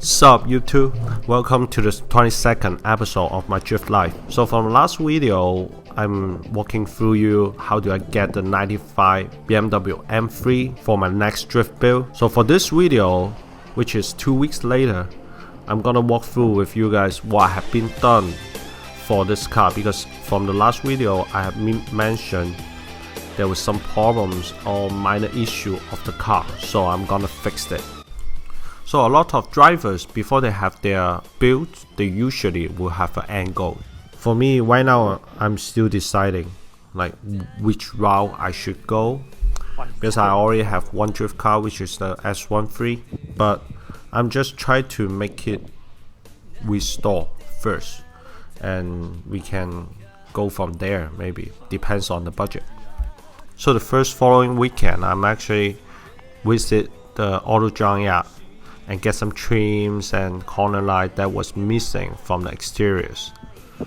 Sup YouTube, welcome to the 22nd episode of my drift life. So from the last video, I'm walking through you how do I get the 95 BMW M3 for my next drift build. So for this video, which is 2 weeks later, I'm gonna walk through with you guys what have been done for this car, because from the last video I have mentioned there was some problems or minor issue of the car, so I'm gonna fix it. So a lot of drivers, before they have their build, they usually will have an end goal. For me right now, I'm still deciding like which route I should go, because I already have one drift car, which is the S13, but I'm just trying to make it restore first, and we can go from there. Maybe depends on the budget. So the first following weekend, I'm actually visit the auto junkyard and get some trims and corner light that was missing from the exteriors.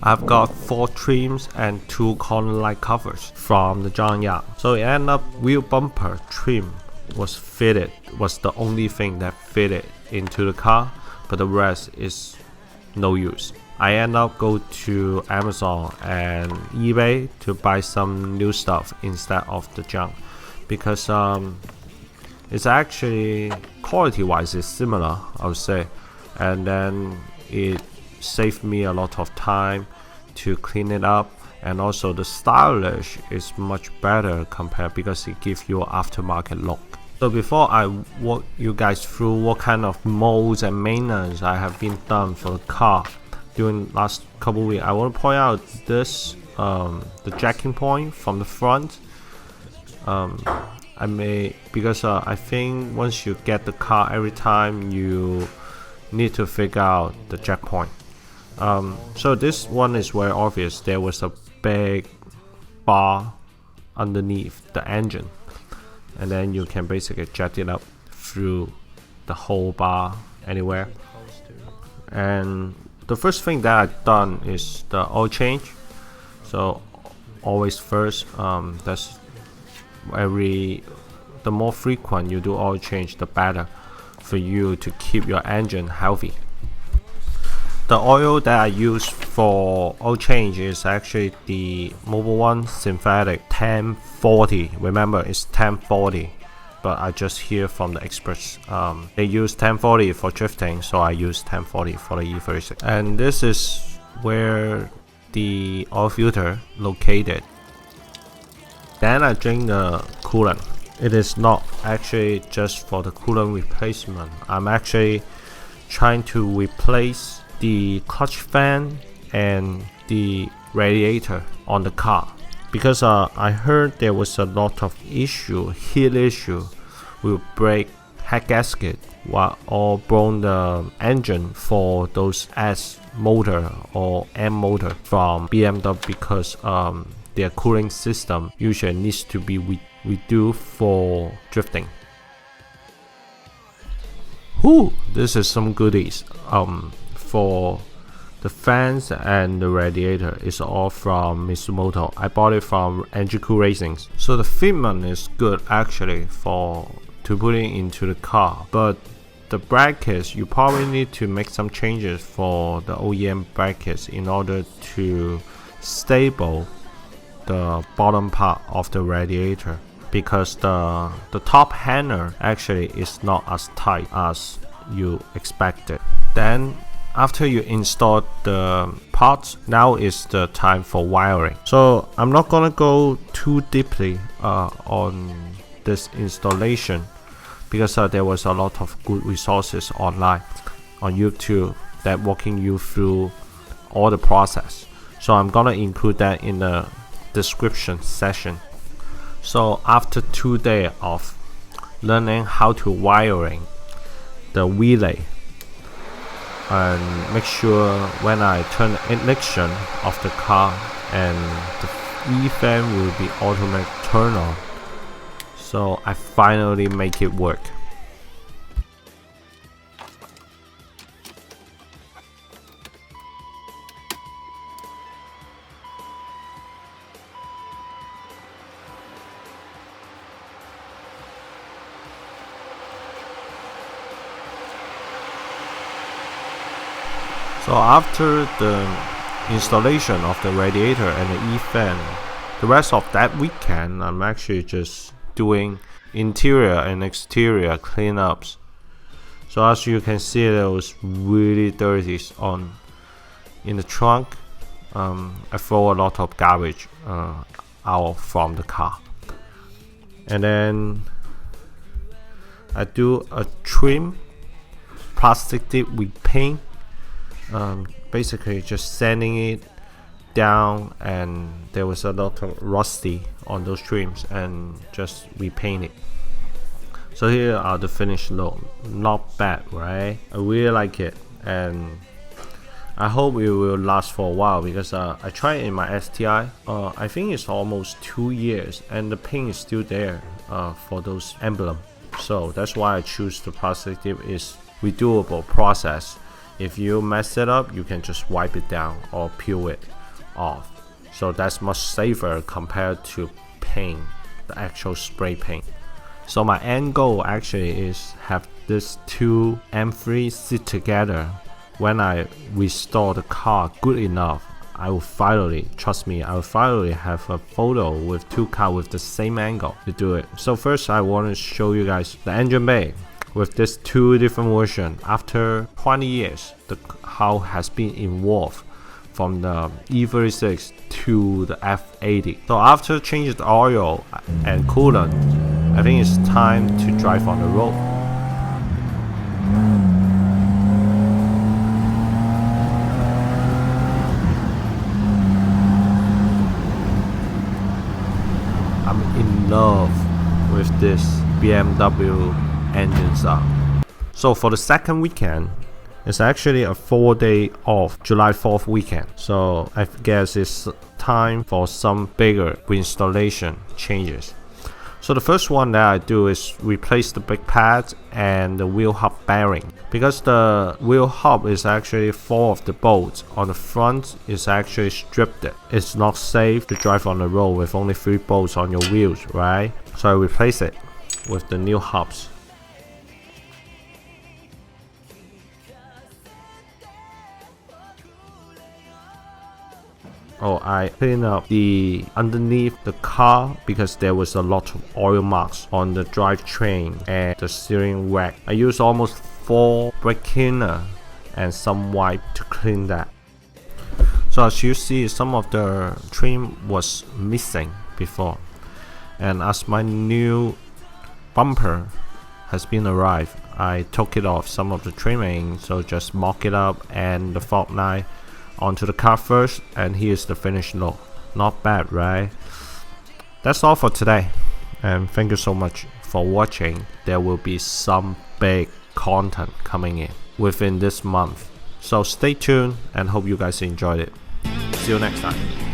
I've got 4 trims and 2 corner light covers from the junkyard. So it ended up wheel bumper trim was the only thing that fitted into the car, but the rest is no use. I end up go to Amazon and eBay to buy some new stuff instead of the junk, because it's actually quality wise is similar, I would say, and then it saved me a lot of time to clean it up, and also the stylish is much better compared, because it gives you an aftermarket look. So before I walk you guys through what kind of modes and maintenance I have been done for the car during last couple weeks, I want to point out this the jacking point from the front. Because I think once you get the car, every time you need to figure out the jack point. So this one is very obvious. There was a big bar underneath the engine, and then you can basically jack it up through the whole bar anywhere. And the first thing that I've done is the oil change. So always first, that's the more frequent you do oil change, the better for you to keep your engine healthy. The oil that I use for oil change is actually the Mobil 1 synthetic 1040. Remember, it's 1040, but I just hear from the experts they use 1040 for drifting, so I use 1040 for the E36. And this is where the oil filter located. Then I drain the coolant. It is not actually just for the coolant replacement. I'm actually trying to replace the clutch fan and the radiator on the car, because I heard there was a lot of heat issue with brake head gasket or blown the engine for those S motor or M motor from BMW, because their cooling system usually needs to be reduced for drifting. This is some goodies. For the fans and the radiator is all from Mitsumoto. I bought it from Engine Cool Racing. So the fitment is good actually to put it into the car, but the brackets, you probably need to make some changes for the OEM brackets in order to stable the bottom part of the radiator, because the top hanger actually is not as tight as you expected. Then after you install the parts, now is the time for wiring. So I'm not gonna go too deeply on this installation, because there was a lot of good resources online on YouTube that walking you through all the process. So I'm gonna include that in the description section. So after 2 days of learning how to wiring the relay, and make sure when I turn the ignition of the car and the E-fan will be automatic turn on, so I finally make it work. So after the installation of the radiator and the E-fan, the rest of that weekend I'm actually just doing interior and exterior cleanups. So as you can see, there was really dirty in the trunk. I throw a lot of garbage out from the car, and then I do a trim, plastic dip with paint, basically just sanding it down, and there was a lot of rusty on those trims, and just repaint it. So here are the finished look. Not bad, right? I really like it, and I hope it will last for a while, because I tried it in my STI. I think it's almost 2 years and the paint is still there for those emblems. So that's why I choose the plastic dip. Is redoable process. If you mess it up, you can just wipe it down or peel it off. So that's much safer compared to paint, the actual spray paint. So my end goal actually is have these two M3 sit together. When I restore the car good enough, I will finally, trust me, I will finally have a photo with two cars with the same angle to do it. So first I want to show you guys the engine bay with this two different versions. After 20 years, how has been evolved from the E36 to the F80. So after changing the oil and coolant, I think it's time to drive on the road. I'm in love with this BMW engine sound. So for the second weekend, it's actually a 4-day off, July 4th weekend. So I guess it's time for some bigger reinstallation changes. So the first one that I do is replace the brake pads and the wheel hub bearing. Because the wheel hub is actually 4 of the bolts on the front is actually stripped. It's not safe to drive on the road with only 3 bolts on your wheels, right? So I replace it with the new hubs. Oh, I clean up the underneath the car because there was a lot of oil marks on the drivetrain and the steering rack. I used almost 4 brake cleaner and some wipe to clean that. So as you see, some of the trim was missing before, and as my new bumper has been arrived, I took it off some of the trimming, so just mock it up and the fork knife onto the car first, and here's the finished look. Not bad, right? That's all for today, and thank you so much for watching. There will be some big content coming in within this month, so stay tuned and hope you guys enjoyed it. See you next time.